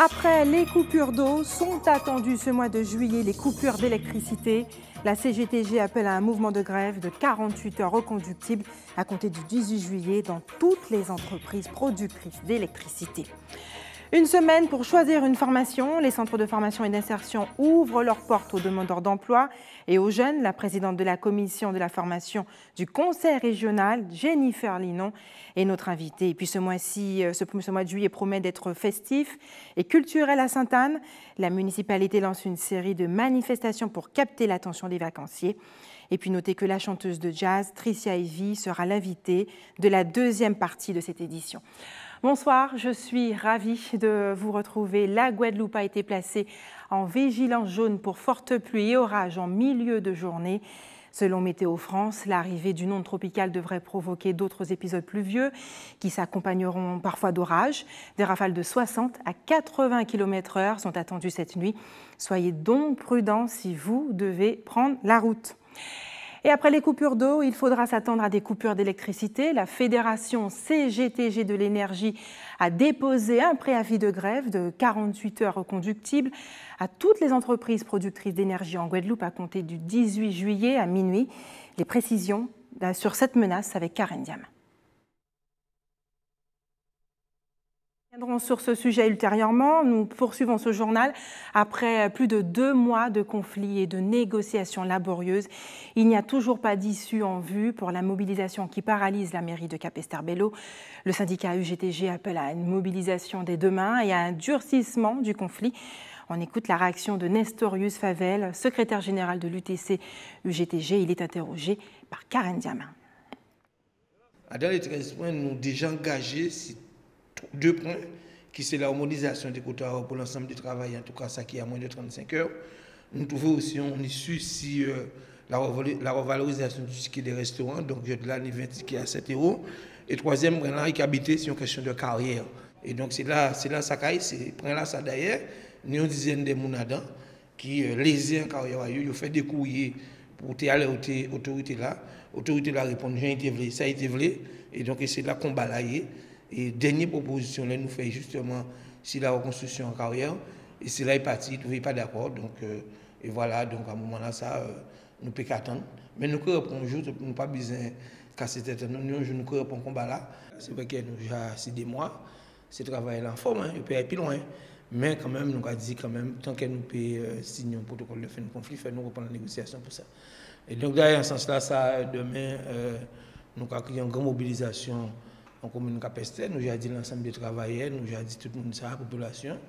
Après les coupures d'eau, sont attendues ce mois de juillet les coupures d'électricité. La CGTG appelle à un mouvement de grève de 48 heures reconductibles à compter du 18 juillet dans toutes les entreprises productrices d'électricité. Une semaine pour choisir une formation. Les centres de formation et d'insertion ouvrent leurs portes aux demandeurs d'emploi et aux jeunes. La présidente de la commission de la formation du Conseil régional, Jennifer Linon, est notre invitée. Et puis ce mois de juillet promet d'être festif et culturel à Sainte-Anne. La municipalité lance une série de manifestations pour capter l'attention des vacanciers. Et puis notez que la chanteuse de jazz, Tricia Heavy, sera l'invitée de la deuxième partie de cette édition. Bonsoir, je suis ravie de vous retrouver. La Guadeloupe a été placée en vigilance jaune pour fortes pluies et orages en milieu de journée. Selon Météo France, l'arrivée d'une onde tropicale devrait provoquer d'autres épisodes pluvieux qui s'accompagneront parfois d'orages. Des rafales de 60 à 80 km/h sont attendues cette nuit. Soyez donc prudents si vous devez prendre la route. Et après les coupures d'eau, il faudra s'attendre à des coupures d'électricité. La Fédération CGTG de l'énergie a déposé un préavis de grève de 48 heures reconductibles à toutes les entreprises productrices d'énergie en Guadeloupe à compter du 18 juillet à minuit. Les précisions sur cette menace avec Karen Diam. Nous reviendrons sur ce sujet ultérieurement. Nous poursuivons ce journal après plus de 2 mois de conflits et de négociations laborieuses. Il n'y a toujours pas d'issue en vue pour la mobilisation qui paralyse la mairie de Capesterre-Belle-Eau. Le syndicat UGTG appelle à une mobilisation dès demain et à un durcissement du conflit. On écoute la réaction de Nestorius Favel, secrétaire général de l'UTC UGTG. Il est interrogé par Karen Diam. Dans les 13 points, nous avons déjà engagé 2 points, qui c'est l'harmonisation des quotas pour l'ensemble du travail, en tout cas ça qui est à moins de 35 heures. Nous trouvons aussi une issue si la revalorisation du ticket des restaurants, donc de l'année 20 tickets à 7 euros. Et troisième, point qui habité, c'est une question de carrière. Et donc c'est là ça caille, c'est point là ça d'ailleurs, nous une dizaine de mounadans qui lésés en carrière, ils ont fait des courriers pour aller aux autorités là. L'autorité là répond, j'ai été vlé, ça a été vlé, et donc c'est là qu'on balaye. Et dernière proposition, là, nous fait justement si la reconstruction en carrière, et c'est là il est parti, il n'est pas d'accord, donc et voilà, donc à un moment là, ça, nous pouvons attendre. Mais nous pouvons répondre un jour, nous n'avons pas besoin de casser tête, nous pouvons répondre au combat là. C'est vrai que nous avons 6 mois, c'est travail là en forme, il peut aller plus loin. Mais quand même, nous avons dit quand même, tant que nous pouvons signer un protocole de fin de conflit, nous reprendre la négociation pour ça. Et donc, dans ce sens-là, ça, demain, nous avons créé une grande mobilisation en commune Capesterre. Nous avons dit l'ensemble des travailleurs, nous avons dit tout le monde, ça, la population,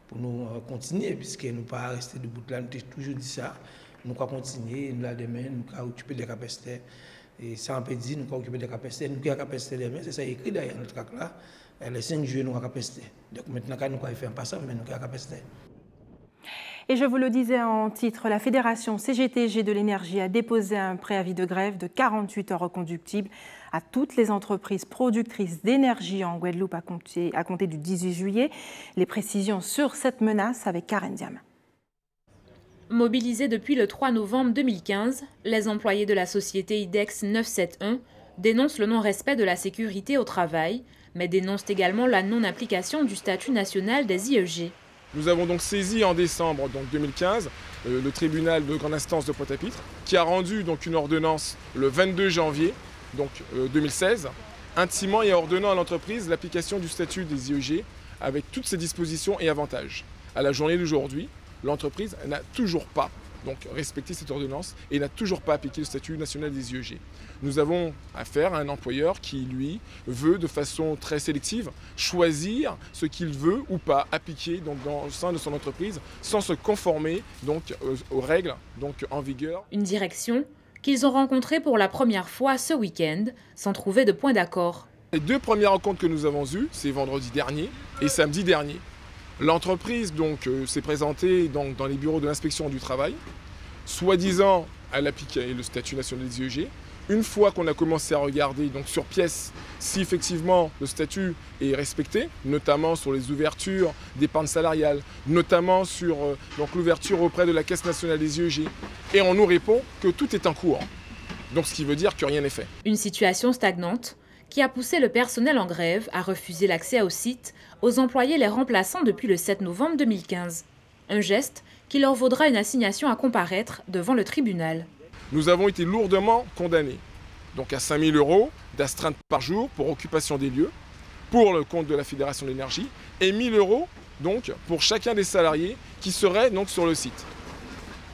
pour nous continuer, puisque nous ne pas rester debout là, nous avons toujours dit ça. Nous allons continuer, nous, là, demain, nous allons occuper des Capesterre. Et ça, on peut dire, nous allons occuper des Capesterre. Nous allons Capesterre demain, c'est ça écrit derrière notre trac là. Le 5 juillet, nous allons Capesterre. Donc maintenant, nous allons faire un passage, mais nous allons Capesterre. Et je vous le disais en titre, la Fédération CGTG de l'énergie a déposé un préavis de grève de 48 heures reconductibles à toutes les entreprises productrices d'énergie en Guadeloupe à compter du 18 juillet. Les précisions sur cette menace avec Karen Diam. Mobilisés depuis le 3 novembre 2015, les employés de la société IDEX 971 dénoncent le non-respect de la sécurité au travail, mais dénoncent également la non-application du statut national des IEG. Nous avons donc saisi en décembre 2015 le tribunal de grande instance de Pointe-à-Pitre qui a rendu donc une ordonnance le 22 janvier 2016, intimant et ordonnant à l'entreprise l'application du statut des IEG avec toutes ses dispositions et avantages. À la journée d'aujourd'hui, l'entreprise n'a toujours pas respecté cette ordonnance et n'a toujours pas appliqué le statut national des IEG. Nous avons affaire à un employeur qui, lui, veut de façon très sélective choisir ce qu'il veut ou pas appliquer dans le sein de son entreprise sans se conformer aux règles en vigueur. Une direction qu'ils ont rencontrée pour la première fois ce week-end sans trouver de point d'accord. Les 2 premières rencontres que nous avons eues, c'est vendredi dernier et samedi dernier. L'entreprise s'est présentée dans les bureaux de l'inspection du travail, soi-disant elle appliquait le statut national des IEG. Une fois qu'on a commencé à regarder sur pièce si effectivement le statut est respecté, notamment sur les ouvertures d'épargne salariale, notamment sur l'ouverture auprès de la Caisse nationale des IEG, et on nous répond que tout est en cours. Donc ce qui veut dire que rien n'est fait. Une situation stagnante qui a poussé le personnel en grève à refuser l'accès au site aux employés les remplaçant depuis le 7 novembre 2015. Un geste qui leur vaudra une assignation à comparaître devant le tribunal. Nous avons été lourdement condamnés, donc à 5 000 € d'astreinte par jour pour occupation des lieux, pour le compte de la Fédération de l'énergie, et 1 000 € donc pour chacun des salariés qui seraient donc sur le site.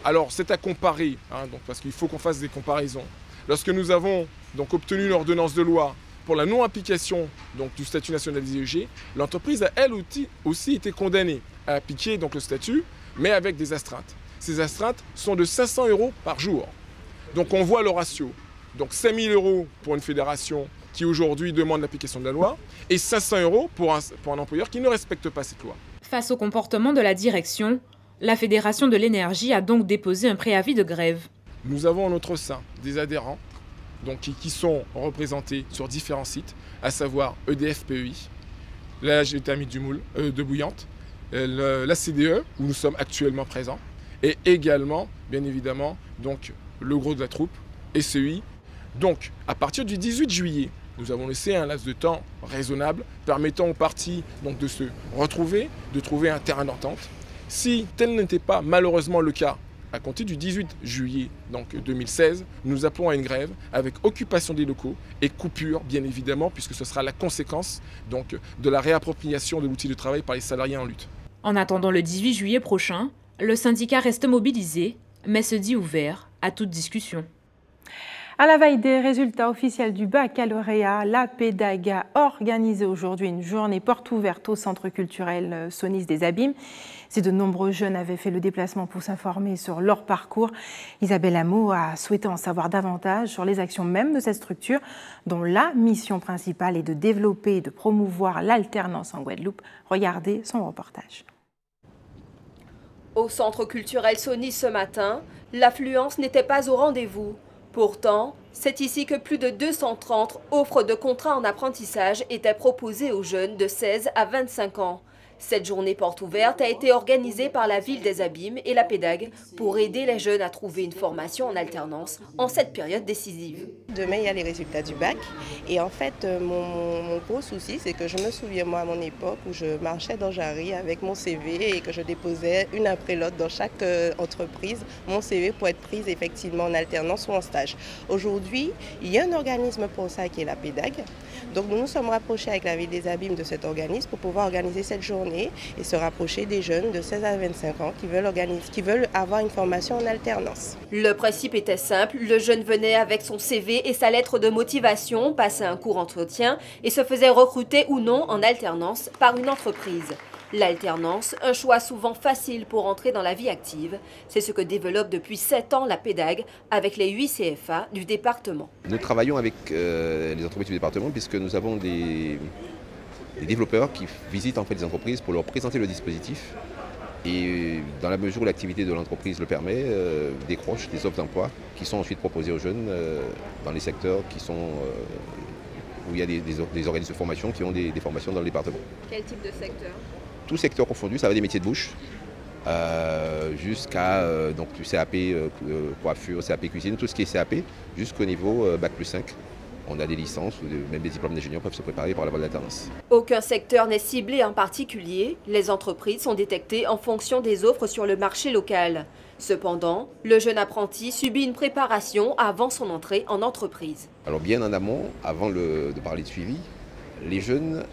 Alors c'est à comparer, donc, parce qu'il faut qu'on fasse des comparaisons. Lorsque nous avons donc obtenu l'ordonnance de loi pour la non-application du statut national des IEG, l'entreprise a elle aussi été condamnée à appliquer donc le statut, mais avec des astreintes. Ces astreintes sont de 500 € par jour. Donc on voit le ratio. Donc 5 000 € pour une fédération qui aujourd'hui demande l'application de la loi et 500 € pour un employeur qui ne respecte pas cette loi. Face au comportement de la direction, la Fédération de l'énergie a donc déposé un préavis de grève. Nous avons en notre sein des adhérents donc, qui sont représentés sur différents sites, à savoir EDF PEI, la géothermie du Moule, de Bouillante, la CDE, où nous sommes actuellement présents, et également, bien évidemment, donc, le gros de la troupe, SEI. Donc, à partir du 18 juillet, nous avons laissé un laps de temps raisonnable permettant aux parties donc, de se retrouver, de trouver un terrain d'entente. Si tel n'était pas malheureusement le cas, à compter du 18 juillet donc 2016, nous appelons à une grève avec occupation des locaux et coupure, bien évidemment, puisque ce sera la conséquence donc, de la réappropriation de l'outil de travail par les salariés en lutte. En attendant le 18 juillet prochain, le syndicat reste mobilisé, mais se dit ouvert à toute discussion. À la veille des résultats officiels du baccalauréat, la PEDAG a organisé aujourd'hui une journée porte ouverte au centre culturel Sonis des Abîmes. Si de nombreux jeunes avaient fait le déplacement pour s'informer sur leur parcours, Isabelle Hameau a souhaité en savoir davantage sur les actions même de cette structure, dont la mission principale est de développer et de promouvoir l'alternance en Guadeloupe. Regardez son reportage. Au centre culturel Sonis ce matin, l'affluence n'était pas au rendez-vous. Pourtant, c'est ici que plus de 230 offres de contrats en apprentissage étaient proposées aux jeunes de 16 à 25 ans. Cette journée porte ouverte a été organisée par la ville des Abîmes et la PEDAG pour aider les jeunes à trouver une formation en alternance en cette période décisive. Demain, il y a les résultats du bac. Et en fait, mon gros souci, c'est que je me souviens, moi, à mon époque, où je marchais dans Jarry avec mon CV et que je déposais une après l'autre dans chaque entreprise mon CV pour être prise effectivement en alternance ou en stage. Aujourd'hui, il y a un organisme pour ça qui est la PEDAG. Donc nous nous sommes rapprochés avec la ville des Abîmes de cet organisme pour pouvoir organiser cette journée et se rapprocher des jeunes de 16 à 25 ans qui veulent avoir une formation en alternance. Le principe était simple, le jeune venait avec son CV et sa lettre de motivation, passait un court entretien et se faisait recruter ou non en alternance par une entreprise. L'alternance, un choix souvent facile pour entrer dans la vie active, c'est ce que développe depuis 7 ans la PEDAG avec les 8 CFA du département. Nous travaillons avec les entreprises du département puisque nous avons des développeurs qui visitent en fait les entreprises pour leur présenter le dispositif et dans la mesure où l'activité de l'entreprise le permet, décrochent des offres d'emploi qui sont ensuite proposées aux jeunes dans les secteurs qui sont, où il y a des organismes de formation qui ont des formations dans le département. Quel type de secteur ? Tout secteur confondu, ça va des métiers de bouche jusqu'à donc du CAP coiffure, CAP cuisine, tout ce qui est CAP jusqu'au niveau Bac+5. On a des licences ou même des diplômes d'ingénieurs peuvent se préparer pour la voie de l'alternance. Aucun secteur n'est ciblé en particulier. Les entreprises sont détectées en fonction des offres sur le marché local. Cependant, le jeune apprenti subit une préparation avant son entrée en entreprise. Alors bien en amont, avant de parler de suivi, les jeunes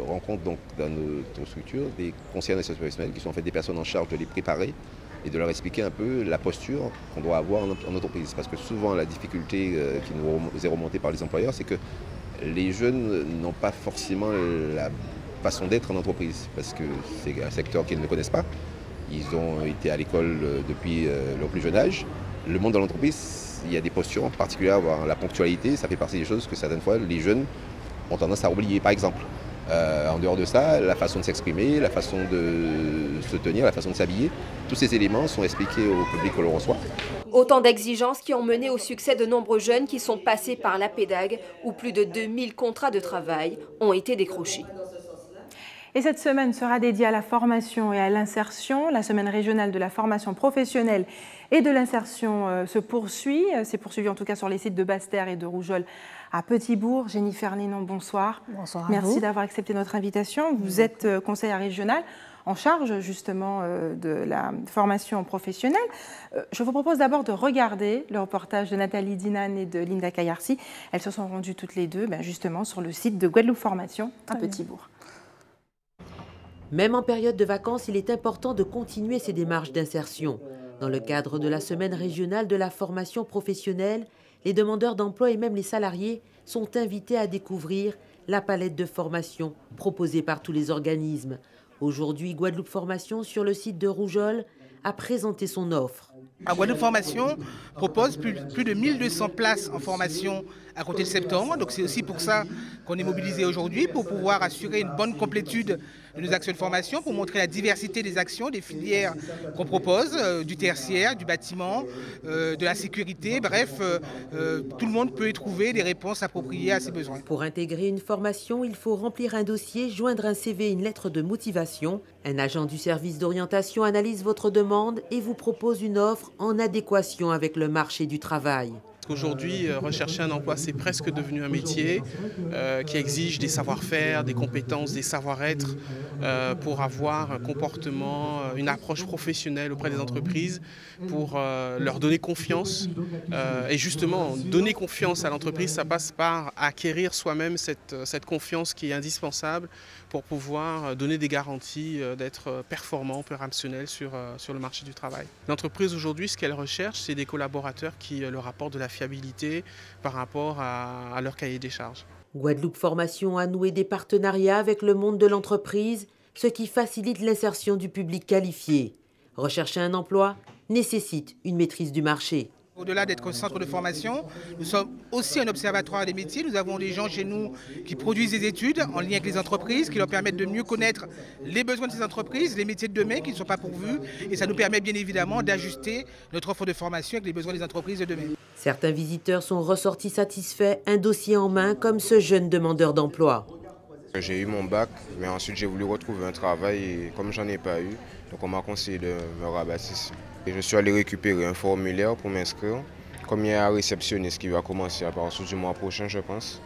rencontrent donc dans notre structure des conseillers d'insertion professionnelle qui sont en fait des personnes en charge de les préparer et de leur expliquer un peu la posture qu'on doit avoir en entreprise. Parce que souvent la difficulté qui nous est remontée par les employeurs, c'est que les jeunes n'ont pas forcément la façon d'être en entreprise, parce que c'est un secteur qu'ils ne connaissent pas. Ils ont été à l'école depuis leur plus jeune âge. Le monde de l'entreprise, il y a des postures particulières, voire la ponctualité, ça fait partie des choses que certaines fois les jeunes ont tendance à oublier. Par exemple, en dehors de ça, la façon de s'exprimer, la façon de se tenir, la façon de s'habiller, tous ces éléments sont expliqués au public que l'on reçoit. Autant d'exigences qui ont mené au succès de nombreux jeunes qui sont passés par la PEDAG, où plus de 2000 contrats de travail ont été décrochés. Et cette semaine sera dédiée à la formation et à l'insertion. La semaine régionale de la formation professionnelle et de l'insertion se poursuit. C'est poursuivi en tout cas sur les sites de Basse-Terre et de Rougeole à Petit-Bourg. Jennifer Linon, bonsoir. Bonsoir à Merci vous. d'avoir accepté notre invitation. Vous êtes conseillère régionale en charge justement de la formation professionnelle. Je vous propose d'abord de regarder le reportage de Nathalie Dinan et de Linda Kayarsi. Elles se sont rendues toutes les deux justement sur le site de Guadeloupe Formation à Petit-Bourg. Même en période de vacances, il est important de continuer ces démarches d'insertion. Dans le cadre de la semaine régionale de la formation professionnelle, les demandeurs d'emploi et même les salariés sont invités à découvrir la palette de formation proposée par tous les organismes. Aujourd'hui, Guadeloupe Formation, sur le site de Rougeole, a présenté son offre. Guadeloupe Formation propose plus de 1200 places en formation à compter de septembre. Donc c'est aussi pour ça qu'on est mobilisé aujourd'hui, pour pouvoir assurer une bonne complétude de nos actions de formation, pour montrer la diversité des actions, des filières qu'on propose, du tertiaire, du bâtiment, de la sécurité. Bref, tout le monde peut y trouver des réponses appropriées à ses besoins. Pour intégrer une formation, il faut remplir un dossier, joindre un CV et une lettre de motivation. Un agent du service d'orientation analyse votre demande et vous propose une offre en adéquation avec le marché du travail. Aujourd'hui, rechercher un emploi, c'est presque devenu un métier qui exige des savoir-faire, des compétences, des savoir-être pour avoir un comportement, une approche professionnelle auprès des entreprises, pour leur donner confiance. Et justement, donner confiance à l'entreprise, ça passe par acquérir soi-même cette confiance qui est indispensable pour pouvoir donner des garanties d'être performant, opérationnel sur le marché du travail. L'entreprise aujourd'hui, ce qu'elle recherche, c'est des collaborateurs qui leur apportent de la fiabilité par rapport à leur cahier des charges. Guadeloupe Formation a noué des partenariats avec le monde de l'entreprise, ce qui facilite l'insertion du public qualifié. Rechercher un emploi nécessite une maîtrise du marché. Au-delà d'être un centre de formation, nous sommes aussi un observatoire des métiers. Nous avons des gens chez nous qui produisent des études en lien avec les entreprises, qui leur permettent de mieux connaître les besoins de ces entreprises, les métiers de demain qui ne sont pas pourvus. Et ça nous permet bien évidemment d'ajuster notre offre de formation avec les besoins des entreprises de demain. Certains visiteurs sont ressortis satisfaits, un dossier en main comme ce jeune demandeur d'emploi. J'ai eu mon bac, mais ensuite j'ai voulu retrouver un travail et comme j'en ai pas eu, donc on m'a conseillé de me rabattre ici. Et je suis allé récupérer un formulaire pour m'inscrire. Comme il y a un réceptionniste qui va commencer à partir du mois prochain, je pense.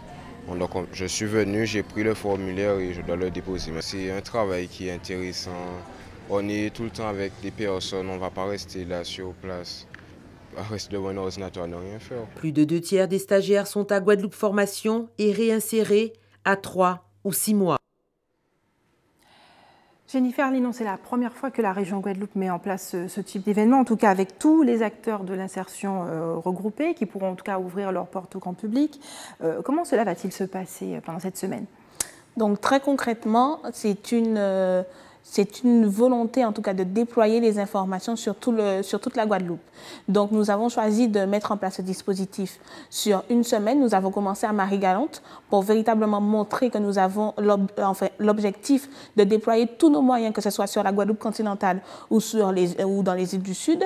Donc je suis venu, j'ai pris le formulaire et je dois le déposer. C'est un travail qui est intéressant. On est tout le temps avec des personnes, on ne va pas rester là sur place, rester devant un ordinateur à ne rien faire. Plus de 2/3 des stagiaires sont à Guadeloupe Formation et réinsérés à 3 ou 6 mois. Jennifer Linon, c'est la première fois que la région Guadeloupe met en place ce type d'événement, en tout cas avec tous les acteurs de l'insertion regroupés qui pourront en tout cas ouvrir leurs portes au grand public. Comment cela va-t-il se passer pendant cette semaine? Donc très concrètement, c'est une volonté en tout cas de déployer les informations sur toute la Guadeloupe. Donc nous avons choisi de mettre en place ce dispositif sur une semaine. Nous avons commencé à Marie-Galante pour véritablement montrer que nous avons l'objectif de déployer tous nos moyens, que ce soit sur la Guadeloupe continentale ou dans les îles du Sud.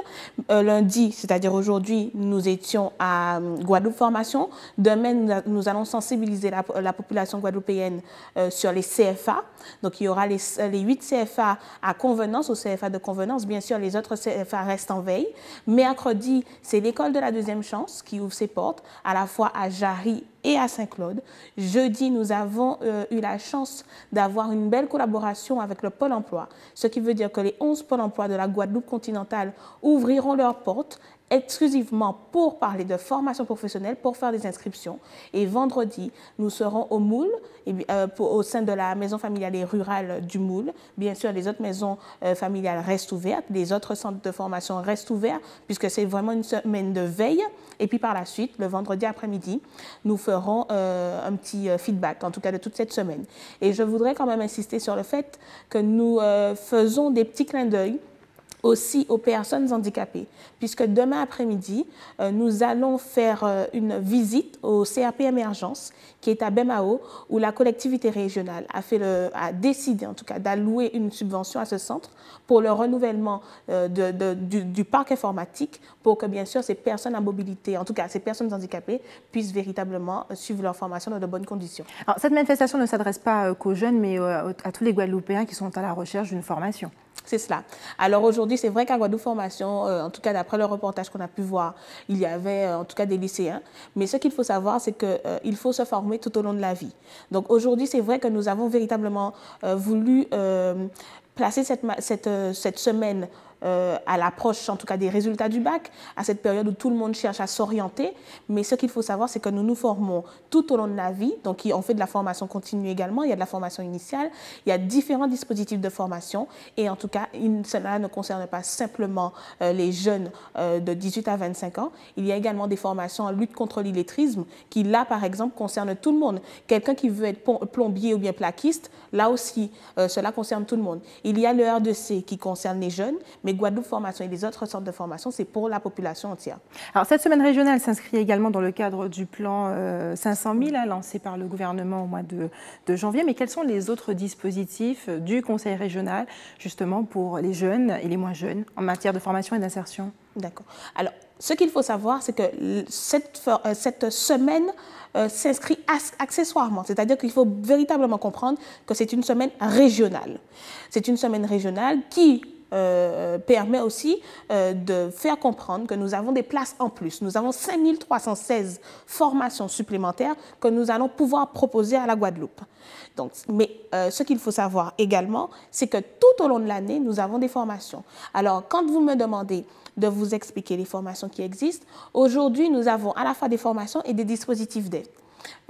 Lundi, c'est-à-dire aujourd'hui, nous étions à Guadeloupe Formation. Demain, nous allons sensibiliser la population guadeloupéenne sur les CFA. Donc il y aura les 8 CFA à convenance, au CFA de convenance. Bien sûr, les autres CFA restent en veille. Mercredi, c'est l'école de la deuxième chance qui ouvre ses portes, à la fois à Jarry et à Saint-Claude. Jeudi, nous avons eu la chance d'avoir une belle collaboration avec le Pôle emploi, ce qui veut dire que les 11 pôles emploi de la Guadeloupe continentale ouvriront leurs portes exclusivement pour parler de formation professionnelle, pour faire des inscriptions. Et vendredi, nous serons au Moule, au sein de la maison familiale et rurale du Moule. Bien sûr, les autres maisons familiales restent ouvertes, les autres centres de formation restent ouverts, puisque c'est vraiment une semaine de veille. Et puis par la suite, le vendredi après-midi, nous ferons un petit feedback, en tout cas de toute cette semaine. Et je voudrais quand même insister sur le fait que nous faisons des petits clins d'œil aussi aux personnes handicapées, puisque demain après-midi, nous allons faire une visite au CRP Émergence, qui est à Bemao, où la collectivité régionale a décidé en tout cas d'allouer une subvention à ce centre pour le renouvellement du parc informatique, pour que bien sûr ces personnes à mobilité, en tout cas ces personnes handicapées, puissent véritablement suivre leur formation dans de bonnes conditions. Alors, cette manifestation ne s'adresse pas qu'aux jeunes, mais à tous les Guadeloupéens qui sont à la recherche d'une formation. C'est cela. Alors aujourd'hui, c'est vrai qu'à Guadeloupe Formation, en tout cas d'après le reportage qu'on a pu voir, il y avait en tout cas des lycéens. Mais ce qu'il faut savoir, c'est qu'il faut se former tout au long de la vie. Donc aujourd'hui, c'est vrai que nous avons véritablement voulu placer cette semaine à l'approche, en tout cas, des résultats du bac, à cette période où tout le monde cherche à s'orienter. Mais ce qu'il faut savoir, c'est que nous nous formons tout au long de la vie. Donc, on fait de la formation continue également. Il y a de la formation initiale. Il y a différents dispositifs de formation. Et en tout cas, cela ne concerne pas simplement les jeunes de 18 à 25 ans. Il y a également des formations en lutte contre l'illettrisme qui, là, par exemple, concernent tout le monde. Quelqu'un qui veut être plombier ou bien plaquiste, là aussi, cela concerne tout le monde. Il y a le R2C qui concerne les jeunes, mais Guadeloupe Formation et les autres sortes de formations, c'est pour la population entière. Alors, cette semaine régionale s'inscrit également dans le cadre du plan 500 000 lancé par le gouvernement au mois de janvier. Mais quels sont les autres dispositifs du Conseil régional, justement, pour les jeunes et les moins jeunes en matière de formation et d'insertion? D'accord. Alors, ce qu'il faut savoir, c'est que cette semaine s'inscrit accessoirement. C'est-à-dire qu'il faut véritablement comprendre que c'est une semaine régionale. C'est une semaine régionale qui permet aussi de faire comprendre que nous avons des places en plus. Nous avons 5316 formations supplémentaires que nous allons pouvoir proposer à la Guadeloupe. Donc, mais ce qu'il faut savoir également, c'est que tout au long de l'année, nous avons des formations. Alors, quand vous me demandez de vous expliquer les formations qui existent, aujourd'hui, nous avons à la fois des formations et des dispositifs d'aide.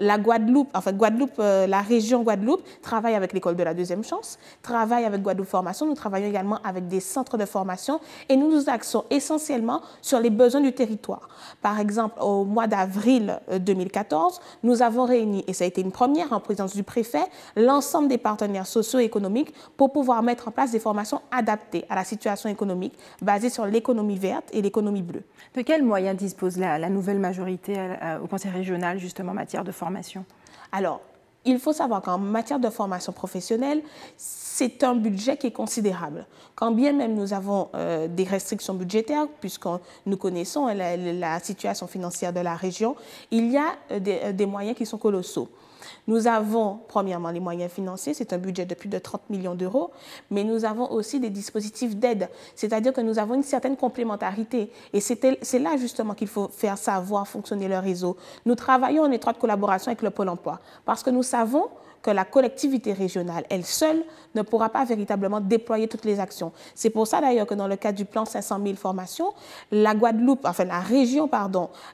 La Guadeloupe, enfin la région Guadeloupe travaille avec l'école de la deuxième chance, travaille avec Guadeloupe Formation, nous travaillons également avec des centres de formation et nous nous axons essentiellement sur les besoins du territoire. Par exemple, au mois d'avril 2014, nous avons réuni, et ça a été une première en présence du préfet, l'ensemble des partenaires socio-économiques pour pouvoir mettre en place des formations adaptées à la situation économique basées sur l'économie verte et l'économie bleue. De quels moyens dispose la nouvelle majorité au Conseil régional, justement, en matière de formation? Alors, il faut savoir qu'en matière de formation professionnelle, c'est un budget qui est considérable. Quand bien même nous avons des restrictions budgétaires, puisque nous connaissons la situation financière de la région, il y a des moyens qui sont colossaux. Nous avons, premièrement, les moyens financiers, c'est un budget de plus de 30 millions d'euros, mais nous avons aussi des dispositifs d'aide, c'est-à-dire que nous avons une certaine complémentarité. Et c'est là justement qu'il faut faire savoir fonctionner le réseau. Nous travaillons en étroite collaboration avec le Pôle emploi, parce que nous savons que la collectivité régionale, elle seule, ne pourra pas véritablement déployer toutes les actions. C'est pour ça d'ailleurs que dans le cadre du plan 500 000 formations, la région,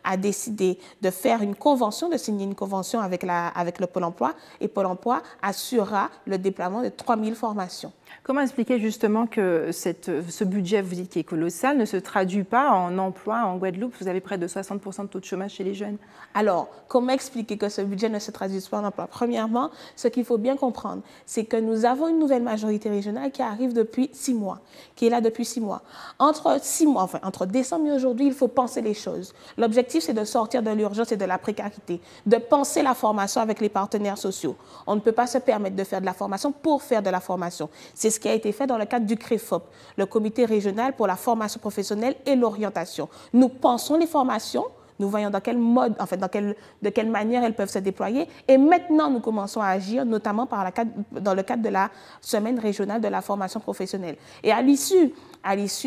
a décidé de faire une convention, de signer une convention avec le Pôle emploi, et Pôle emploi assurera le déploiement de 3 000 formations. Comment expliquer justement que ce budget, vous dites qui est colossal, ne se traduit pas en emploi en Guadeloupe? Vous avez près de 60% de taux de chômage chez les jeunes. Alors, comment expliquer que ce budget ne se traduise pas en emploi? Premièrement, ce qu'il faut bien comprendre, c'est que nous avons une nouvelle majorité régionale qui arrive depuis 6 mois, qui est là depuis 6 mois. Entre décembre et aujourd'hui, il faut penser les choses. L'objectif, c'est de sortir de l'urgence et de la précarité, de penser la formation avec les partenaires sociaux. On ne peut pas se permettre de faire de la formation pour faire de la formation. C'est ce qui a été fait dans le cadre du CREFOP, le comité régional pour la formation professionnelle et l'orientation. Nous pensons les formations, nous voyons dans quel mode, de quelle manière elles peuvent se déployer. Et maintenant, nous commençons à agir, notamment dans le cadre de la semaine régionale de la formation professionnelle. Et à l'issue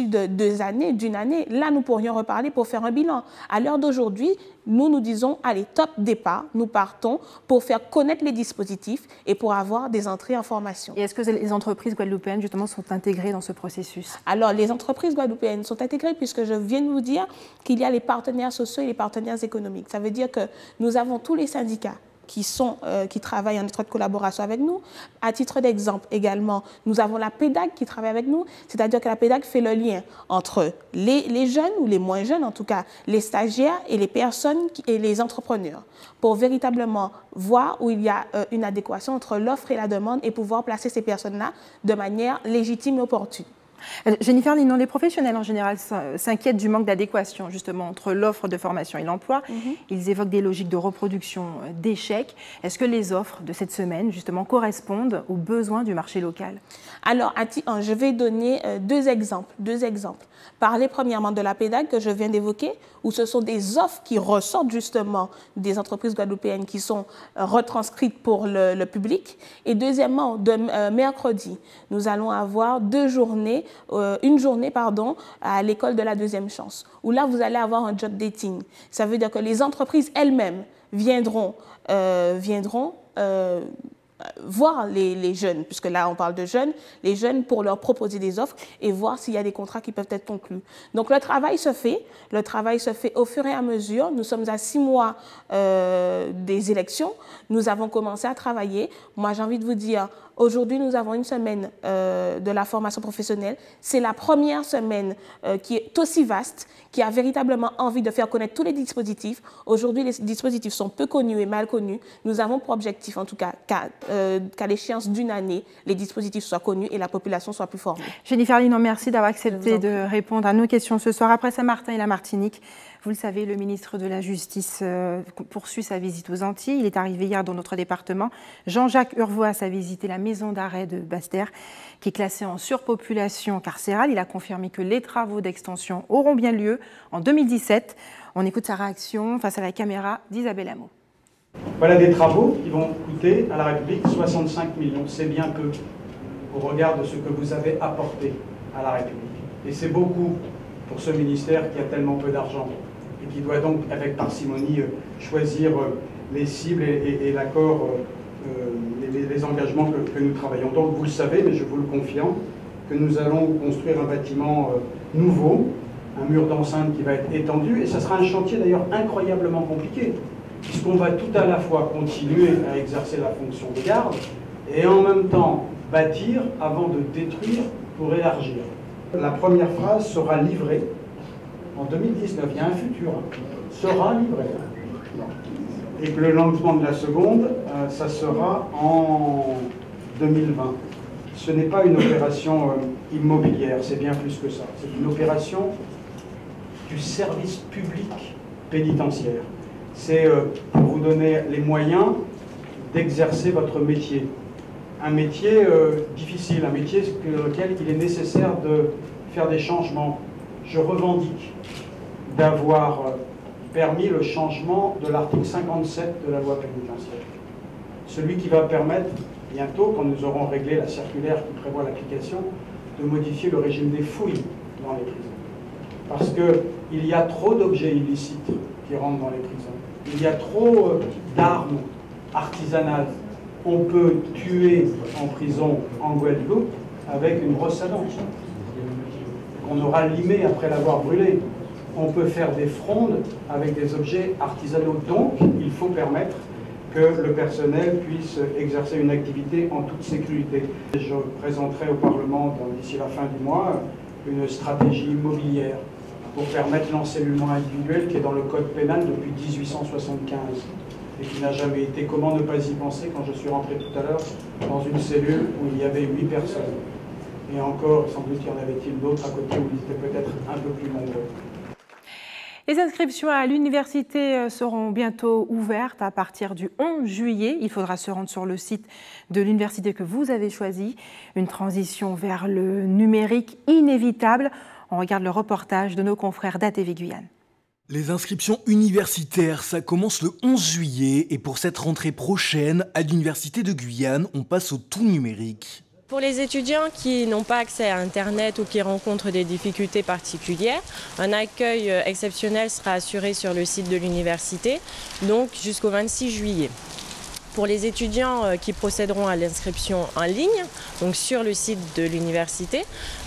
de d'une année, là, nous pourrions reparler pour faire un bilan. À l'heure d'aujourd'hui, nous disons, allez, top départ, nous partons pour faire connaître les dispositifs et pour avoir des entrées en formation. Et est-ce que les entreprises guadeloupéennes, justement, sont intégrées dans ce processus? Alors, les entreprises guadeloupéennes sont intégrées puisque je viens de vous dire qu'il y a les partenaires sociaux et les partenaires économiques. Ça veut dire que nous avons tous les syndicats qui travaillent en étroite collaboration avec nous. À titre d'exemple également, nous avons la PEDAG qui travaille avec nous, c'est-à-dire que la PEDAG fait le lien entre les jeunes, ou les moins jeunes en tout cas, les stagiaires et les personnes et les entrepreneurs, pour véritablement voir où il y a une adéquation entre l'offre et la demande et pouvoir placer ces personnes-là de manière légitime et opportune. Jennifer Linon, les professionnels en général s'inquiètent du manque d'adéquation justement entre l'offre de formation et l'emploi. Ils évoquent des logiques de reproduction d'échecs. Est-ce que les offres de cette semaine justement correspondent aux besoins du marché local? Alors, je vais donner deux exemples. Parler premièrement de la PEDAG que je viens d'évoquer, où ce sont des offres qui ressortent justement des entreprises guadeloupéennes qui sont retranscrites pour le public. Et deuxièmement, mercredi, nous allons avoir une journée à l'école de la deuxième chance, où là, vous allez avoir un job dating. Ça veut dire que les entreprises elles-mêmes viendront voir les jeunes, puisque là on parle de jeunes, les jeunes pour leur proposer des offres et voir s'il y a des contrats qui peuvent être conclus. Donc le travail se fait au fur et à mesure. Nous sommes à 6 mois des élections, nous avons commencé à travailler. Moi j'ai envie de vous dire, aujourd'hui nous avons une semaine de la formation professionnelle. C'est la première semaine qui est aussi vaste, qui a véritablement envie de faire connaître tous les dispositifs. Aujourd'hui les dispositifs sont peu connus et mal connus. Nous avons pour objectif en tout cas qu'à l'échéance d'une année, les dispositifs soient connus et la population soit plus formée. Jennifer Linon, merci d'avoir accepté de répondre à nos questions ce soir. Après Saint-Martin et la Martinique, vous le savez, le ministre de la Justice poursuit sa visite aux Antilles. Il est arrivé hier dans notre département. Jean-Jacques Urvoas a visité la maison d'arrêt de Basse-Terre, qui est classée en surpopulation carcérale. Il a confirmé que les travaux d'extension auront bien lieu en 2017. On écoute sa réaction face à la caméra d'Isabelle Hameau. Voilà des travaux qui vont coûter à la République 65 millions. C'est bien peu au regard de ce que vous avez apporté à la République. Et c'est beaucoup pour ce ministère qui a tellement peu d'argent et qui doit donc, avec parcimonie, choisir les cibles et l'accord, les engagements que nous travaillons. Donc vous le savez, mais je vous le confirme, que nous allons construire un bâtiment nouveau, un mur d'enceinte qui va être étendu, et ça sera un chantier d'ailleurs incroyablement compliqué, puisqu'on va tout à la fois continuer à exercer la fonction de garde et en même temps bâtir avant de détruire pour élargir. La première phase sera livrée en 2019, il y a un futur, sera livré. Et que le lancement de la seconde, ça sera en 2020. Ce n'est pas une opération immobilière, c'est bien plus que ça. C'est une opération du service public pénitentiaire. C'est pour vous donner les moyens d'exercer votre métier. Un métier difficile, un métier sur lequel il est nécessaire de faire des changements. Je revendique d'avoir permis le changement de l'article 57 de la loi pénitentiaire. Celui qui va permettre bientôt, quand nous aurons réglé la circulaire qui prévoit l'application, de modifier le régime des fouilles dans les prisons. Parce qu'il y a trop d'objets illicites qui rentrent dans les prisons. Il y a trop d'armes artisanales. On peut tuer en prison en Guadeloupe avec une brosse à dents qu'on aura limée après l'avoir brûlée. On peut faire des frondes avec des objets artisanaux. Donc, il faut permettre que le personnel puisse exercer une activité en toute sécurité. Je présenterai au Parlement d'ici la fin du mois une stratégie immobilière pour permettre l'encellulement individuel qui est dans le code pénal depuis 1875 et qui n'a jamais été. Comment ne pas y penser quand je suis rentré tout à l'heure dans une cellule où il y avait 8 personnes. Et encore, sans doute, y en avait-il d'autres à côté où ils étaient peut-être un peu plus nombreux. Les inscriptions à l'université seront bientôt ouvertes à partir du 11 juillet. Il faudra se rendre sur le site de l'université que vous avez choisi. Une transition vers le numérique inévitable. On regarde le reportage de nos confrères d'ATV Guyane. Les inscriptions universitaires, ça commence le 11 juillet et pour cette rentrée prochaine, à l'université de Guyane, on passe au tout numérique. Pour les étudiants qui n'ont pas accès à Internet ou qui rencontrent des difficultés particulières, un accueil exceptionnel sera assuré sur le site de l'université, donc jusqu'au 26 juillet. Pour les étudiants qui procéderont à l'inscription en ligne, donc sur le site de l'université,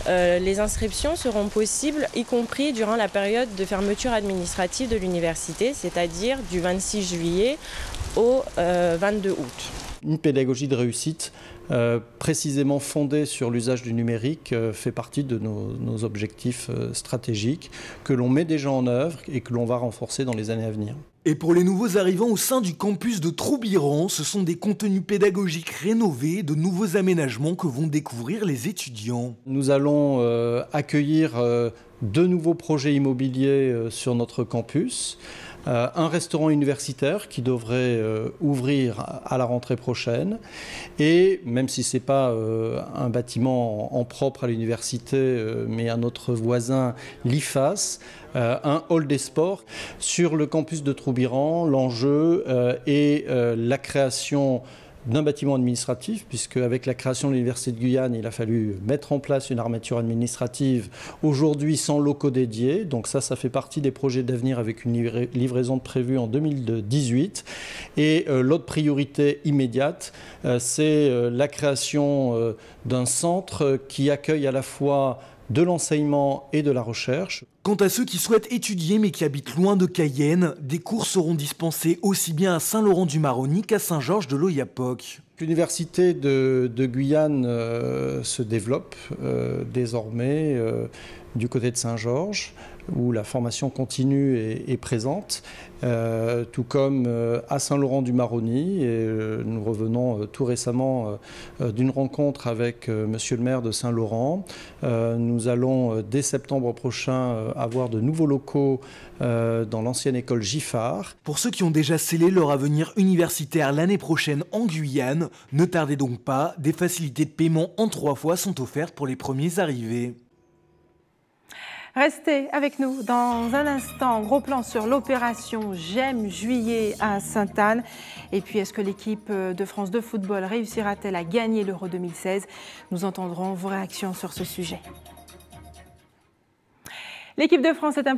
les inscriptions seront possibles, y compris durant la période de fermeture administrative de l'université, c'est-à-dire du 26 juillet au 22 août. Une pédagogie de réussite précisément fondée sur l'usage du numérique fait partie de nos objectifs stratégiques que l'on met déjà en œuvre et que l'on va renforcer dans les années à venir. Et pour les nouveaux arrivants au sein du campus de Troubiran, ce sont des contenus pédagogiques rénovés, de nouveaux aménagements que vont découvrir les étudiants. Nous allons accueillir deux nouveaux projets immobiliers sur notre campus. Un restaurant universitaire qui devrait ouvrir à la rentrée prochaine et même si ce n'est pas un bâtiment en propre à l'université mais à notre voisin l'IFAS, un hall des sports. Sur le campus de Troubiran, l'enjeu est la création d'un bâtiment administratif, puisque avec la création de l'Université de Guyane, il a fallu mettre en place une armature administrative, aujourd'hui sans locaux dédiés. Donc ça fait partie des projets d'avenir avec une livraison prévue en 2018. Et l'autre priorité immédiate, c'est la création d'un centre qui accueille à la fois de l'enseignement et de la recherche. Quant à ceux qui souhaitent étudier mais qui habitent loin de Cayenne, des cours seront dispensés aussi bien à Saint-Laurent-du-Maroni qu'à Saint-Georges-de-l'Oyapock. L'université de Guyane se développe désormais du côté de Saint-Georges, où la formation continue est présente, tout comme à Saint-Laurent-du-Maroni. Et nous revenons tout récemment d'une rencontre avec monsieur le maire de Saint-Laurent. Nous allons, dès septembre prochain, avoir de nouveaux locaux dans l'ancienne école Giffard. Pour ceux qui ont déjà scellé leur avenir universitaire l'année prochaine en Guyane, ne tardez donc pas, des facilités de paiement en 3 fois sont offertes pour les premiers arrivés. Restez avec nous dans un instant. Gros plan sur l'opération J'aime Juillet à Sainte-Anne. Et puis, est-ce que l'équipe de France de football réussira-t-elle à gagner l'Euro 2016? Nous entendrons vos réactions sur ce sujet. L'équipe de France s'est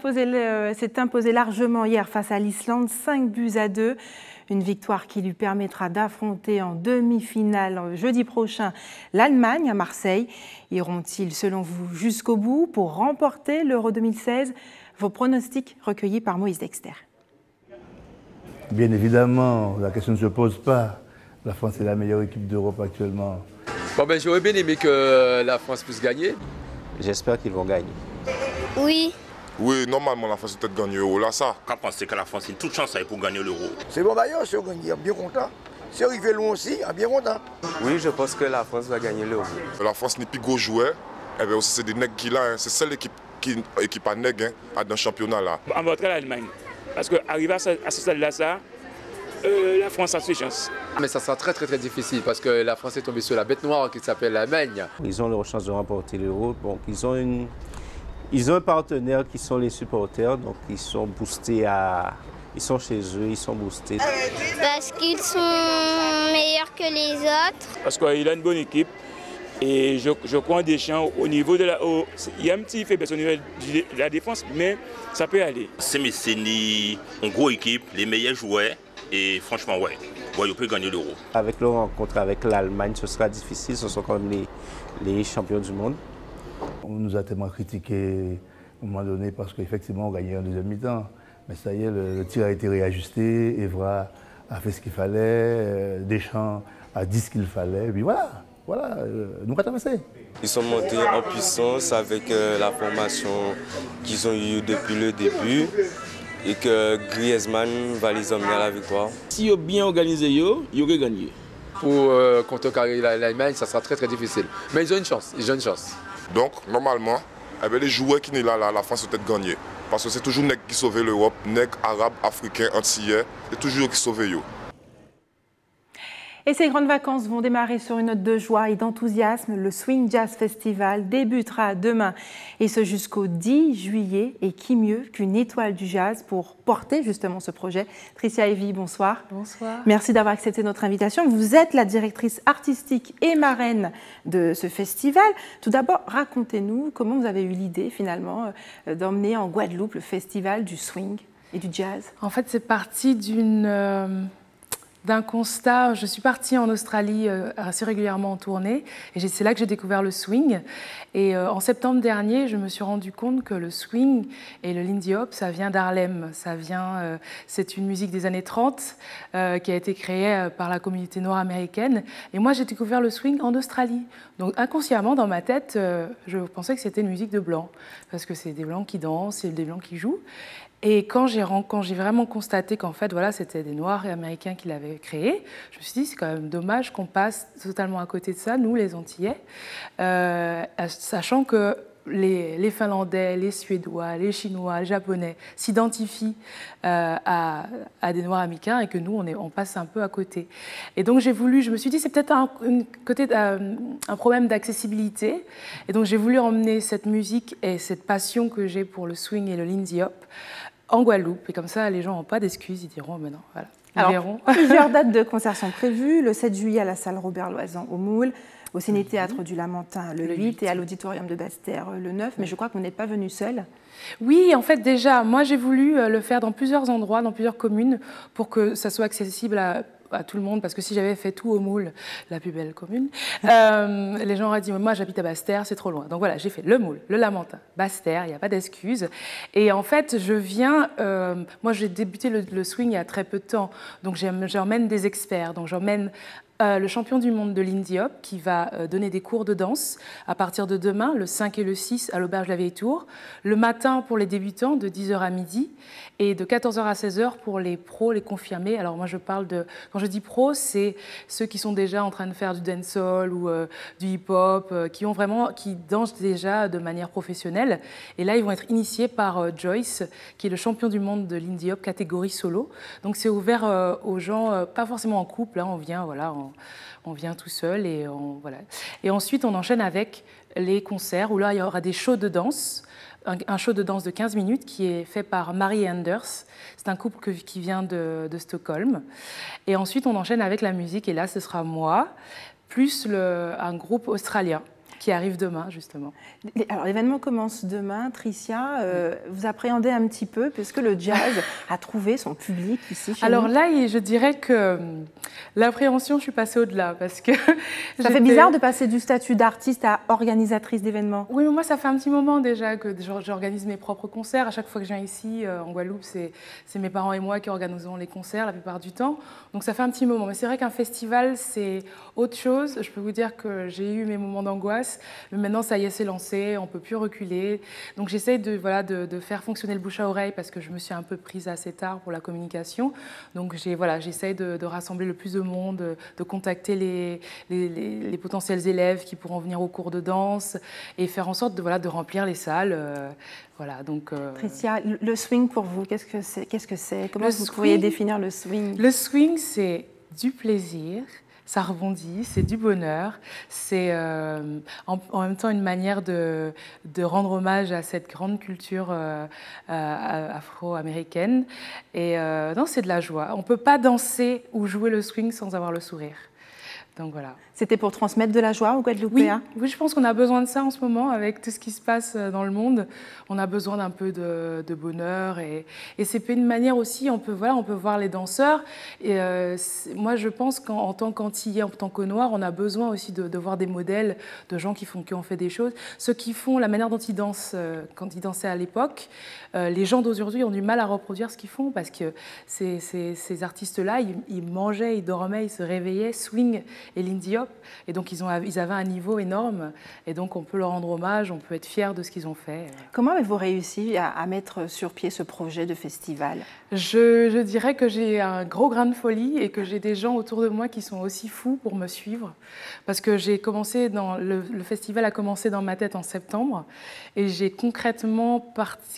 imposée largement hier face à l'Islande, 5-2. Une victoire qui lui permettra d'affronter en demi-finale jeudi prochain l'Allemagne à Marseille. Iront-ils, selon vous, jusqu'au bout pour remporter l'Euro 2016? Vos pronostics recueillis par Moïse Dexter. Bien évidemment, la question ne se pose pas. La France est la meilleure équipe d'Europe actuellement. J'aurais bien aimé que la France puisse gagner. J'espère qu'ils vont gagner. Oui. Oui, normalement la France peut-être gagner l'Euro. Là, ça. Quand on sait que la France a une toute chance pour gagner l'Euro. C'est bon d'ailleurs, si on gagne, bien content. Si on arrive loin aussi, bien content. Oui, je pense que la France va gagner l'Euro. La France n'est plus gros joueur. Et bien aussi, c'est des nègres qui là. Hein. C'est celle équipe à nègres dans le championnat là. On va entrer l'Allemagne. Parce qu'arriver à ce stade-là, la France a ses chances. Mais ça sera très difficile parce que la France est tombée sur la bête noire qui s'appelle l'Allemagne. Ils ont leur chance de remporter l'Euro. Donc ils ont un partenaire qui sont les supporters, donc ils sont boostés ils sont chez eux, ils sont boostés. Parce qu'ils sont meilleurs que les autres. Parce qu'il a une bonne équipe et je crois en Deschamps au niveau de il y a un petit faiblesse au niveau de la défense, mais ça peut aller. C'est une grosse équipe, les meilleurs joueurs et franchement ils peuvent gagner l'Euro. Avec leur rencontre avec l'Allemagne, ce sera difficile, ce sont quand même les champions du monde. On nous a tellement critiqué à un moment donné parce qu'effectivement on gagnait en deuxième mi-temps. Mais ça y est, le tir a été réajusté, Evra a fait ce qu'il fallait, Deschamps a dit ce qu'il fallait, et puis voilà, nous avons avancé. Ils sont montés en puissance avec la formation qu'ils ont eue depuis le début et que Griezmann va les emmener à la victoire. Si ils ont bien organisé, ils auraient gagné. Pour contrecarrer l'Allemagne, ça sera très difficile. Mais ils ont une chance, Donc, normalement, les joueurs qui sont là, la France peut être gagner. Parce que c'est toujours nègres qui sauvent l'Europe, nègres, arabes, africains, antillais, c'est toujours qui sauvent eux. Et ces grandes vacances vont démarrer sur une note de joie et d'enthousiasme. Le Swing Jazz Festival débutera demain et ce jusqu'au 10 juillet. Et qui mieux qu'une étoile du jazz pour porter justement ce projet. Tricia Evie, bonsoir. Bonsoir. Merci d'avoir accepté notre invitation. Vous êtes la directrice artistique et marraine de ce festival. Tout d'abord, racontez-nous comment vous avez eu l'idée finalement d'emmener en Guadeloupe le festival du swing et du jazz. En fait, c'est parti d'un constat. Je suis partie en Australie assez régulièrement en tournée et c'est là que j'ai découvert le swing. Et en septembre dernier, je me suis rendu compte que le swing et le Lindy Hop, ça vient d'Harlem. C'est une musique des années 30 qui a été créée par la communauté nord-américaine. Et moi, j'ai découvert le swing en Australie. Donc inconsciemment, dans ma tête, je pensais que c'était une musique de blancs parce que c'est des blancs qui dansent, c'est des blancs qui jouent. Et quand j'ai vraiment constaté qu'en fait, voilà, c'était des Noirs et Américains qui l'avaient créé, je me suis dit, c'est quand même dommage qu'on passe totalement à côté de ça, nous, les Antillais, sachant que les Finlandais, les Suédois, les Chinois, les Japonais s'identifient à des Noirs américains et que nous, on passe un peu à côté. Et donc, je me suis dit, c'est peut-être un problème d'accessibilité. Et donc, j'ai voulu emmener cette musique et cette passion que j'ai pour le swing et le lindy hop en Guadeloupe. Et comme ça, les gens n'ont pas d'excuses, ils diront, mais non, voilà. Alors, plusieurs dates de concert sont prévues. Le 7 juillet à la salle Robert Loisan au Moule, au Ciné-Théâtre du Lamentin le 8 et à l'Auditorium de Basse-Terre le 9. Mais je crois que vous n'êtes pas venu seul. Oui, en fait, déjà, moi, j'ai voulu le faire dans plusieurs endroits, dans plusieurs communes, pour que ça soit accessible à tout le monde, parce que si j'avais fait tout au Moule, la plus belle commune, les gens auraient dit, moi j'habite à Basse-Terre, c'est trop loin. Donc voilà, j'ai fait le Moule, le Lamentin, Basse-Terre, il n'y a pas d'excuse. Et en fait, je viens, moi j'ai débuté le swing il y a très peu de temps, donc j'emmène des experts, donc j'emmène le champion du monde de Lindy Hop qui va donner des cours de danse à partir de demain, le 5 et le 6 à l'Auberge de la Vieille Tour, le matin pour les débutants de 10h à midi et de 14h à 16h pour les pros, les confirmés. Alors moi je parle de, quand je dis pros, c'est ceux qui sont déjà en train de faire du dancehall ou du hip-hop, qui dansent déjà de manière professionnelle. Et là ils vont être initiés par Joyce, qui est le champion du monde de Lindy Hop catégorie solo. Donc c'est ouvert aux gens, pas forcément en couple, hein, on vient, voilà, on vient tout seul et voilà. Et ensuite, on enchaîne avec les concerts où là, il y aura des shows de danse, un show de danse de 15 minutes qui est fait par Marie Anders. C'est un couple qui vient de Stockholm. Et ensuite, on enchaîne avec la musique et là, ce sera moi, plus un groupe australien qui arrive demain, justement. Alors, l'événement commence demain. Tricia, vous appréhendez un petit peu, parce que le jazz a trouvé son public ici chez Alors nous. là, je dirais que l'appréhension, je suis passée au-delà, parce que... Ça fait bizarre de passer du statut d'artiste à organisatrice d'événements. Oui, mais moi, ça fait un petit moment déjà que j'organise mes propres concerts. À chaque fois que je viens ici, en Guadeloupe, c'est mes parents et moi qui organisons les concerts la plupart du temps. Donc ça fait un petit moment. Mais c'est vrai qu'un festival, c'est autre chose. Je peux vous dire que j'ai eu mes moments d'angoisse. Mais maintenant, ça y est, c'est lancé, on ne peut plus reculer. Donc j'essaie de faire fonctionner le bouche à oreille parce que je me suis un peu prise assez tard pour la communication. Donc j'essaie de rassembler le plus de monde, de contacter les potentiels élèves qui pourront venir au cours de danse et faire en sorte de remplir les salles. Voilà, donc, Tricia, le swing pour vous, qu'est-ce que c'est? Comment vous pourriez définir le swing? Le swing, c'est du plaisir. Ça rebondit, c'est du bonheur, c'est en même temps une manière de rendre hommage à cette grande culture afro-américaine. Et non, c'est de la joie. On ne peut pas danser ou jouer le swing sans avoir le sourire. Donc voilà. C'était pour transmettre de la joie aux Guadeloupéens? Oui, je pense qu'on a besoin de ça en ce moment avec tout ce qui se passe dans le monde. On a besoin d'un peu de bonheur et c'est une manière aussi, on peut voir les danseurs. Et moi, je pense qu'en tant qu'Antillais, en tant que Noirs, on a besoin aussi de voir des modèles de gens qui ont fait des choses. Ceux qui font la manière dont ils dansent quand ils dansaient à l'époque, les gens d'aujourd'hui ont du mal à reproduire ce qu'ils font parce que ces artistes-là, ils mangeaient, ils dormaient, ils se réveillaient, swing et lindy hop. Et donc, ils avaient un niveau énorme. Et donc, on peut leur rendre hommage, on peut être fiers de ce qu'ils ont fait. Comment avez-vous réussi à mettre sur pied ce projet de festival? Je dirais que j'ai un gros grain de folie et que j'ai des gens autour de moi qui sont aussi fous pour me suivre. Parce que le festival a commencé dans ma tête en septembre. Et j'ai concrètement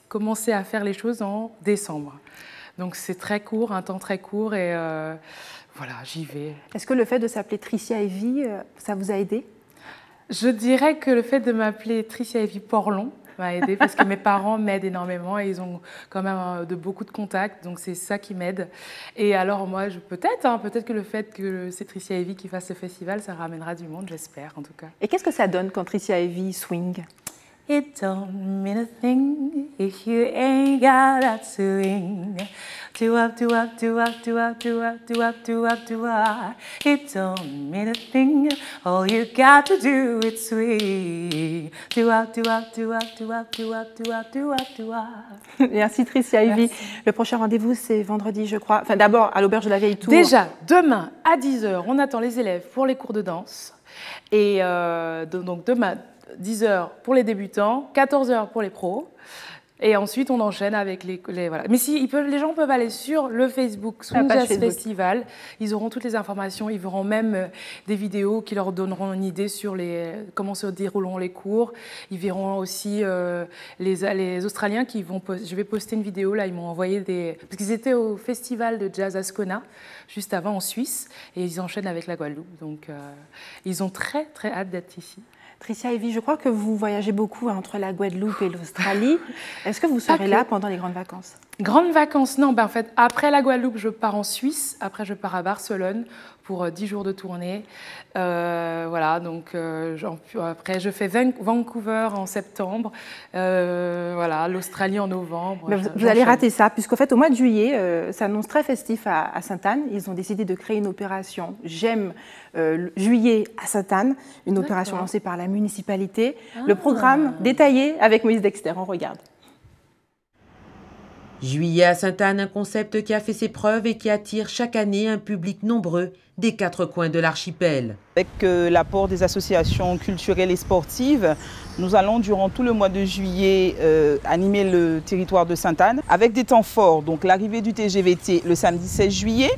commencé à faire les choses en décembre. Donc, c'est très court, un temps très court. Et... voilà, j'y vais. Est-ce que le fait de s'appeler Tricia Evie, ça vous a aidé? Je dirais que le fait de m'appeler Tricia Evie Porlon m'a aidé parce que mes parents m'aident énormément et ils ont quand même beaucoup de contacts, donc c'est ça qui m'aide. Et alors moi, peut-être que le fait que c'est Tricia Evie qui fasse ce festival, ça ramènera du monde, j'espère en tout cas. Et qu'est-ce que ça donne quand Tricia Evie swing? It don't mean a thing if you ain't got that swing. Do up, do up, do up, do up, do up, do up, do up, do up. It don't mean a thing. All you got to do is swing. Do up, do up, do up, do up, do up, do up, do up, do up. Merci Tricia Evie. Le prochain rendez-vous, c'est vendredi, je crois. Enfin, d'abord à l'Auberge de la Vieille Tour. Déjà, demain à 10h, on attend les élèves pour les cours de danse. Et donc demain, 10h pour les débutants, 14h pour les pros. Et ensuite, on enchaîne avec les voilà. Mais si, les gens peuvent aller sur le Facebook Swing Jazz Festival. Ils auront toutes les informations. Ils verront même des vidéos qui leur donneront une idée sur comment se dérouleront les cours. Ils verront aussi les Australiens qui vont... Je vais poster une vidéo, là, ils m'ont envoyé parce qu'ils étaient au festival de jazz Ascona, juste avant en Suisse, et ils enchaînent avec la Guadeloupe. Donc, ils ont très, très hâte d'être ici. Tricia Evie, je crois que vous voyagez beaucoup entre la Guadeloupe et l'Australie. Est-ce que vous serez là pendant les grandes vacances? Grandes vacances, non. En fait, après la Guadeloupe, je pars en Suisse. Après, je pars à Barcelone pour 10 jours de tournée. Voilà, donc après, je fais Vancouver en septembre. Voilà, l'Australie en novembre. Mais vous allez rater ça, puisqu'en fait, au mois de juillet, ça annonce très festif à Sainte-Anne. Ils ont décidé de créer une opération J'aime juillet à Sainte-Anne, une opération lancée par la municipalité. Le programme détaillé avec Moïse Dexter, on regarde. Juillet à Sainte-Anne, un concept qui a fait ses preuves et qui attire chaque année un public nombreux des 4 coins de l'archipel. Avec l'apport des associations culturelles et sportives, nous allons durant tout le mois de juillet animer le territoire de Sainte-Anne avec des temps forts, donc l'arrivée du TGVT le samedi 16 juillet,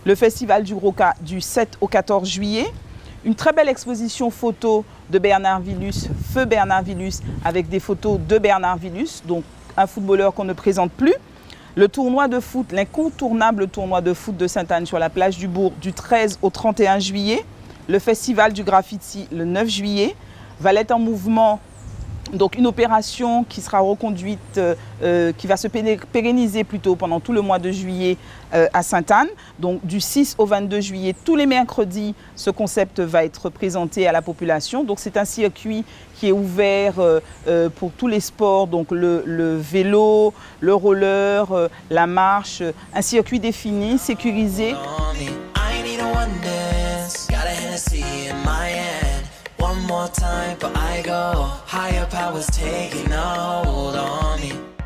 le festival du Roca du 7 au 14 juillet, une très belle exposition photo de Bernard Villus, Feu Bernard Villus, avec des photos de Bernard Villus, donc un footballeur qu'on ne présente plus. Le tournoi de foot, l'incontournable tournoi de foot de Sainte-Anne sur la plage du Bourg du 13 au 31 juillet. Le festival du graffiti le 9 juillet. Valette en mouvement, donc une opération qui sera reconduite, qui va se pérenniser plutôt pendant tout le mois de juillet à Sainte-Anne. Donc du 6 au 22 juillet, tous les mercredis, ce concept va être présenté à la population. Donc c'est un circuit qui est ouvert pour tous les sports, donc le vélo, le roller, la marche, un circuit défini, sécurisé.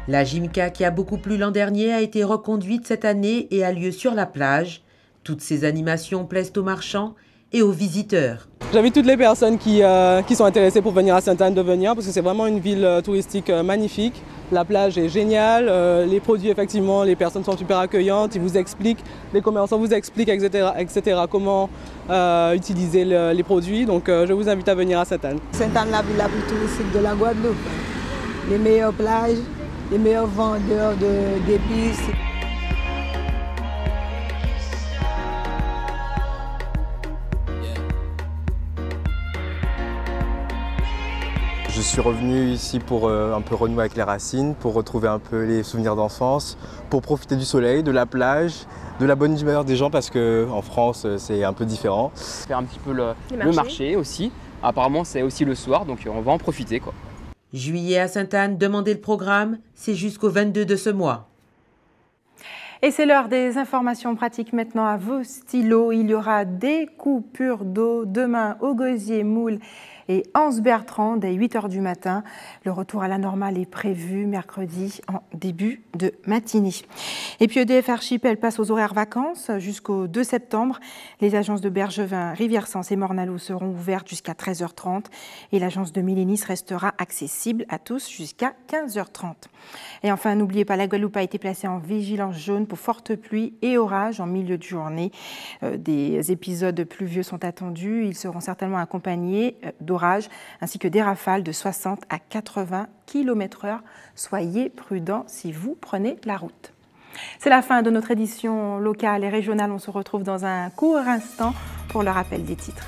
La Jimka, qui a beaucoup plu l'an dernier, a été reconduite cette année et a lieu sur la plage. Toutes ces animations plaisent aux marchands et aux visiteurs. J'invite toutes les personnes qui sont intéressées pour venir à Sainte-Anne de venir parce que c'est vraiment une ville touristique magnifique. La plage est géniale, les produits effectivement, les personnes sont super accueillantes, ils vous expliquent, les commerçants vous expliquent, etc. comment utiliser les produits. Donc je vous invite à venir à Sainte-Anne. Sainte-Anne, la ville la plus touristique de la Guadeloupe. Les meilleures plages, les meilleurs vendeurs d'épices. Je suis revenu ici pour un peu renouer avec les racines, pour retrouver un peu les souvenirs d'enfance, pour profiter du soleil, de la plage, de la bonne humeur des gens parce qu'en France c'est un peu différent. Faire un petit peu le marché aussi, apparemment c'est aussi le soir donc on va en profiter quoi. Juillet à Sainte-Anne, demandez le programme, c'est jusqu'au 22 de ce mois. Et c'est l'heure des informations pratiques maintenant à vos stylos. Il y aura des coupures d'eau demain au Gosier-Moul et Anse-Bertrand dès 8 h du matin. Le retour à la normale est prévu mercredi en début de matinée. Et puis EDF Archipel passe aux horaires vacances jusqu'au 2 septembre. Les agences de Bergevin, Rivière-Sens et Morne-à-l'Eau seront ouvertes jusqu'à 13 h 30 et l'agence de Milénis restera accessible à tous jusqu'à 15 h 30. Et enfin, n'oubliez pas, la Guadeloupe a été placée en vigilance jaune pour fortes pluies et orages en milieu de journée. Des épisodes pluvieux sont attendus. Ils seront certainement accompagnés d'orages ainsi que des rafales de 60 à 80 km/h. Soyez prudents si vous prenez la route. C'est la fin de notre édition locale et régionale. On se retrouve dans un court instant pour le rappel des titres.